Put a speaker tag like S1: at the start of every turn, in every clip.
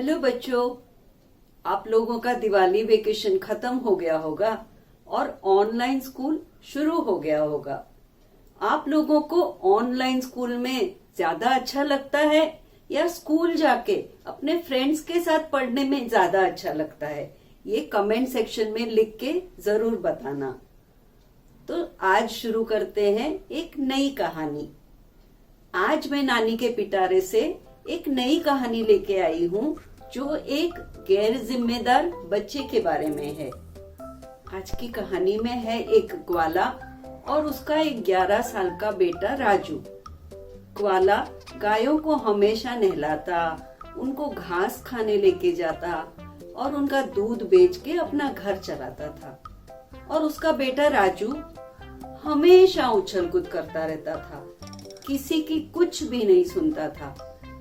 S1: Hello बच्चों, आप लोगों का दिवाली वेकेशन खत्म हो गया होगा और ऑनलाइन स्कूल शुरू हो गया होगा। आप लोगों को ऑनलाइन स्कूल में ज्यादा अच्छा लगता है या स्कूल जाके अपने फ्रेंड्स के साथ पढ़ने में ज्यादा अच्छा लगता है? ये कमेंट सेक्शन में लिख के जरूर बताना। तो आज शुरू करते हैं एक नई कहानी। आज मैं नानी के पिटारे से एक नई कहानी लेके आई हूँ जो एक गैर जिम्मेदार बच्चे के बारे में है। आज की कहानी में है एक ग्वाला और उसका एक 11 साल का बेटा राजू। ग्वाला गायों को हमेशा नहलाता, उनको घास खाने लेके जाता और उनका दूध बेच के अपना घर चलाता था। और उसका बेटा राजू हमेशा उछल कूद करता रहता था, किसी की कुछ भी नहीं सुनता था।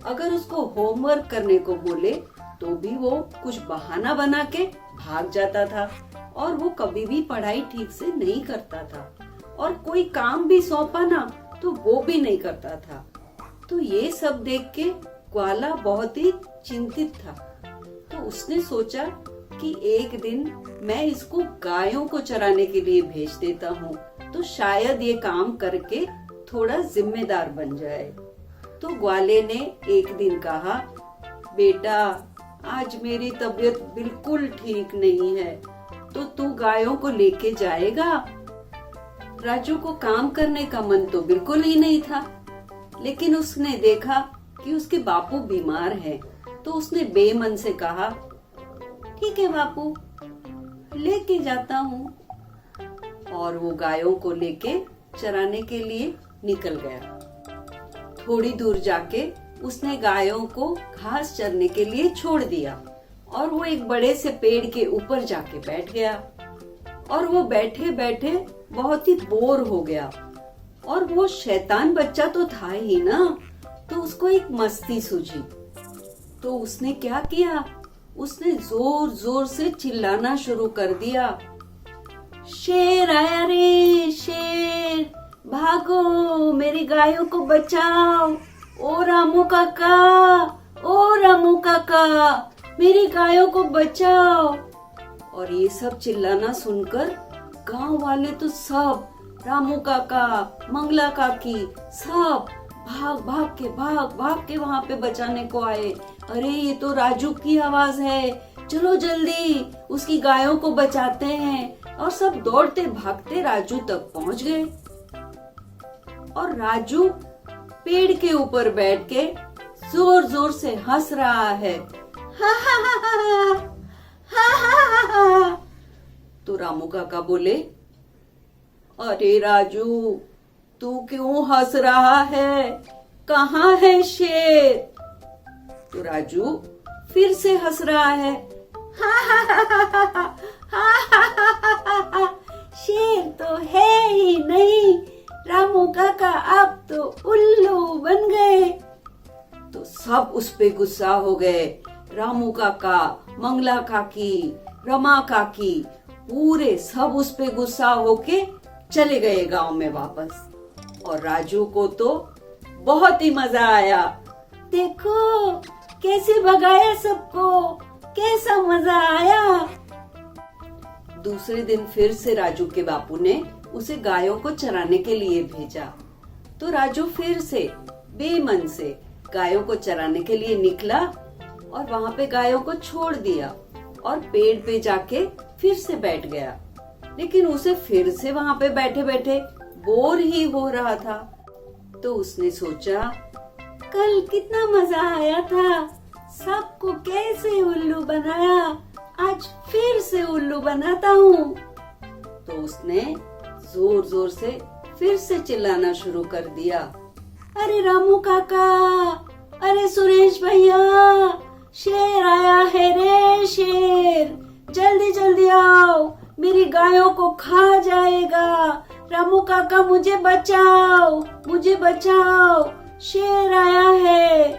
S1: अगर उसको होमवर्क करने को बोले तो भी वो कुछ बहाना बना के भाग जाता था और वो कभी भी पढ़ाई ठीक से नहीं करता था और कोई काम भी सौंपा ना तो वो भी नहीं करता था। तो ये सब देख के ग्वाला बहुत ही चिंतित था। तो उसने सोचा कि एक दिन मैं इसको गायों को चराने के लिए भेज देता हूँ, तो शायद ये काम करके थोड़ा जिम्मेदार बन जाए। तो ग्वाले ने एक दिन कहा, बेटा आज मेरी तबीयत बिल्कुल ठीक नहीं है, तो तू गायों को लेके जाएगा? राजू को काम करने का मन तो बिल्कुल ही नहीं था, लेकिन उसने देखा कि उसके बापू बीमार हैं, तो उसने बेमन से कहा, ठीक है बापू, लेके जाता हूँ। और वो गायों को लेके चराने के लिए निकल गया। थोड़ी दूर जाके उसने गायों को घास चरने के लिए छोड़ दिया और वो एक बड़े से पेड़ के ऊपर जाके बैठ गया। और वो बैठे बैठे बहुत ही बोर हो गया और वो शैतान बच्चा तो था ही ना, तो उसको एक मस्ती सूझी। तो उसने क्या किया, उसने जोर जोर से चिल्लाना शुरू कर दिया, शेर आया रे शेर, भागो मेरी गायों को बचाओ, ओ रामू काका, ओ रामू काका, मेरी गायों को बचाओ। और ये सब चिल्लाना सुनकर गांव वाले तो सब, रामू काका, मंगला काकी, सब भाग के वहां पे बचाने को आए। अरे ये तो राजू की आवाज है, चलो जल्दी उसकी गायों को बचाते हैं। और सब दौड़ते भागते राजू तक पहुंच गए। और राजू पेड़ के ऊपर बैठ के जोर जोर से हंस रहा है, हा हा हा हा हा हा हा। तो रामू काका बोले, अरे राजू तू क्यों हंस रहा है, कहाँ है शेर? तो राजू फिर से हंस रहा है, हा हा हा हा, शेर तो है ही नहीं, रामू काका आप तो उल्लू बन गए। तो सब उस पे गुस्सा हो गए। रामू काका, मंगला काकी, रमा काकी, पूरे सब उस पे गुस्सा होके चले गए गांव में वापस। और राजू को तो बहुत ही मजा आया, देखो कैसे भगाया सबको, कैसा मजा आया। दूसरे दिन फिर से राजू के बापू ने उसे गायों को चराने के लिए भेजा। तो राजू फिर से बेमन से गायों को चराने के लिए निकला और वहां पे गायों को छोड़ दिया और पेड़ पे जाके फिर से बैठ गया। लेकिन उसे फिर से वहां पे बैठे बैठे बोर ही हो रहा था। तो उसने सोचा, कल कितना मजा आया था, सबको कैसे उल्लू बनाया, आज फिर से उल्लू बनाता हूँ। तो उसने जोर जोर से फिर से चिल्लाना शुरू कर दिया, अरे रामू काका, अरे सुरेश भैया, शेर आया है रे शेर, जल्दी जल्दी आओ, मेरी गायों को खा जाएगा, रामू काका मुझे बचाओ, मुझे बचाओ, शेर आया है।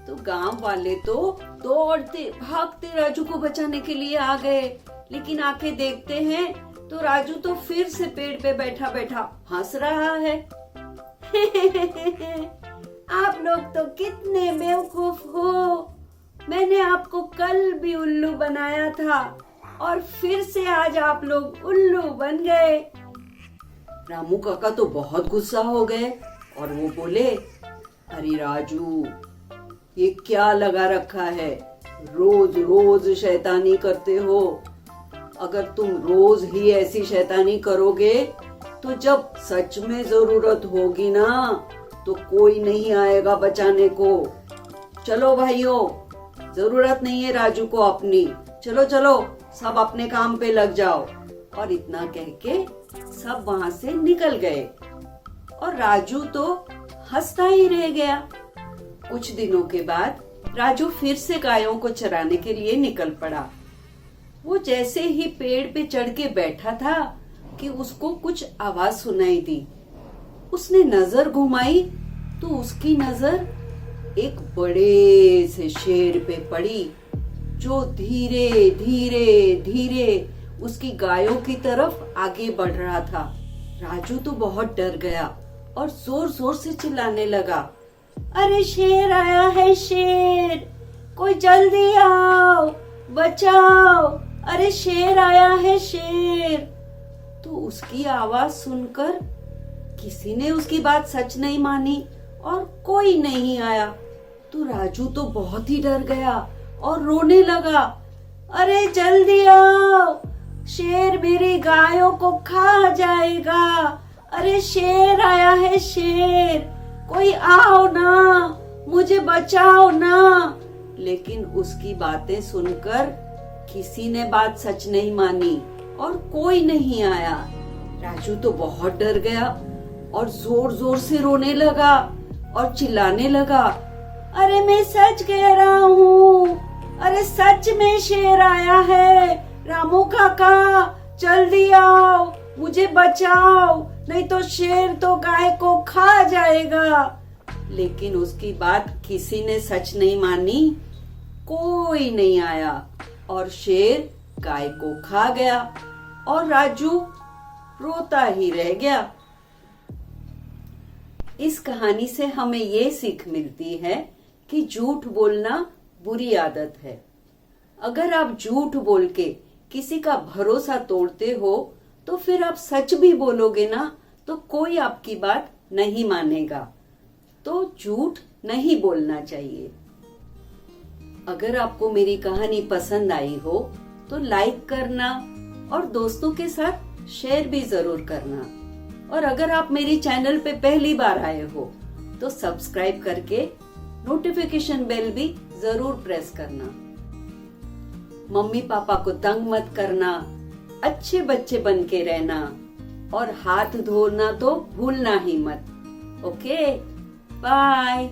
S1: तो गांव वाले तो दौड़ते भागते राजू को बचाने के लिए आ गए। लेकिन आके देखते हैं तो राजू तो फिर से पेड़ पे बैठा बैठा हंस रहा है। आप लोग तो कितने बेवकूफ हो, मैंने आपको कल भी उल्लू बनाया था और फिर से आज आप लोग उल्लू बन गए। रामू काका तो बहुत गुस्सा हो गए और वो बोले, अरे राजू, ये क्या लगा रखा है, रोज रोज शैतानी करते हो। अगर तुम रोज ही ऐसी शैतानी करोगे तो जब सच में जरूरत होगी ना तो कोई नहीं आएगा बचाने को। चलो भाइयों, जरूरत नहीं है राजू को अपनी, चलो चलो सब अपने काम पे लग जाओ। और इतना कह के सब वहां से निकल गए और राजू तो हंसता ही रह गया। कुछ दिनों के बाद राजू फिर से गायों को चराने के लिए निकल पड़ा। वो जैसे ही पेड़ पे चढ़ के बैठा था कि उसको कुछ आवाज सुनाई दी। उसने नजर घुमाई तो उसकी नजर एक बड़े से शेर पे पड़ी जो धीरे धीरे धीरे उसकी गायों की तरफ आगे बढ़ रहा था। राजू तो बहुत डर गया और जोर जोर से चिल्लाने लगा, अरे शेर आया है, शेर, कोई जल्दी आओ, बचाओ, अरे शेर आया है, शेर। तो उसकी आवाज सुनकर किसी ने उसकी बात सच नहीं मानी और कोई नहीं आया। तो राजू तो बहुत ही डर गया और रोने लगा, अरे जल्दी आओ, शेर मेरी गायों को खा जाएगा, अरे शेर आया है, शेर, कोई आओ ना, मुझे बचाओ ना। लेकिन उसकी बातें सुनकर किसी ने बात सच नहीं मानी और कोई नहीं आया। राजू तो बहुत डर गया और जोर जोर से रोने लगा और चिल्लाने लगा, अरे मैं सच कह रहा हूँ, अरे सच में शेर आया है, रामू काका जल्दी आओ, मुझे बचाओ, नहीं तो शेर तो गाय को खा जाएगा। लेकिन उसकी बात किसी ने सच नहीं मानी, कोई नहीं आया और शेर गाय को खा गया और राजू रोता ही रह गया। इस कहानी से हमें ये सीख मिलती है कि झूठ बोलना बुरी आदत है। अगर आप झूठ बोल के किसी का भरोसा तोड़ते हो तो फिर आप सच भी बोलोगे ना तो कोई आपकी बात नहीं मानेगा। तो झूठ नहीं बोलना चाहिए। अगर आपको मेरी कहानी पसंद आई हो तो लाइक करना और दोस्तों के साथ शेयर भी जरूर करना। और अगर आप मेरी चैनल पे पहली बार आए हो तो सब्सक्राइब करके नोटिफिकेशन बेल भी जरूर प्रेस करना। मम्मी पापा को तंग मत करना, अच्छे बच्चे बन के रहना और हाथ धोना तो भूलना ही मत। Okay, bye.